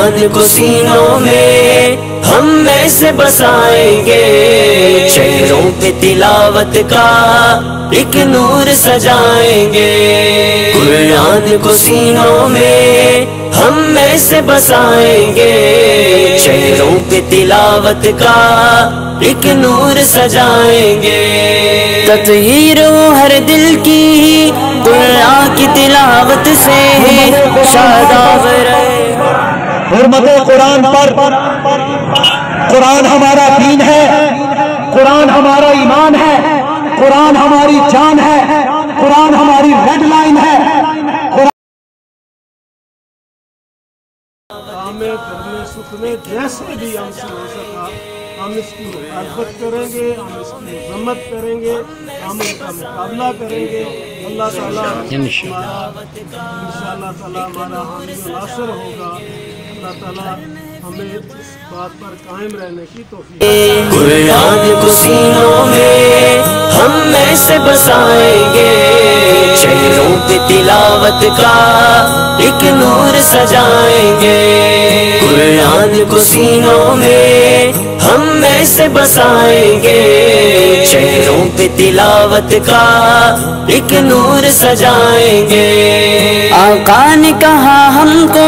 कुरान को सीनों में हम में से बसाएंगे, चेहरों पे तिलावत का एक नूर सजाएंगे। कुरान को सीनों में हम में से बसाएंगे, चेहरों पे तिलावत का एक नूर सजाएंगे। तत्हीर हो हर दिल की कुरान की तिलावत से, शादाब रहे हुर्मते कुरान पर। कुरान हमारा दीन है, कुरान हमारा ईमान है, कुरान हमारी जान है, कुरान हमारी रेड लाइन है। हमें करने सुख में जैसे भी हमसे हो सका हम इसकी मुखालफत करेंगे, हम इसकी मजम्मत करेंगे, हम इसका मुकाबला करेंगे। अल्लाह ताला इंशाअल्लाह ताला हमारा हामी व नासिर होगा। अल्लाह ताला हमें इस बात पर कायम रहने की तौफीक। कुरान को सीनों में हम में से बसाएंगे, चेहरों पे तिलावत का एक नूर सजाएंगे। कुरान को सीनों में हम में से बसाएंगे, चेहरों पे तिलावत का एक नूर सजाएंगे। आका ने कहा हमको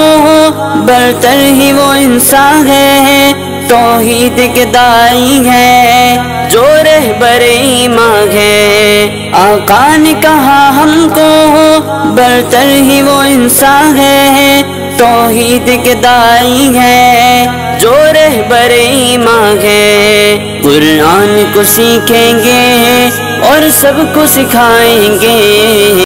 बरतर ही वो इंसान है, तौहीद के दाई है, जो रहबर ईमान है। आका ने कहा हमको बरतर ही वो इंसान है, तौहीद के दाई है, जो रहबर ईमान है। कुरान को सीखेंगे और सबको सिखाएंगे।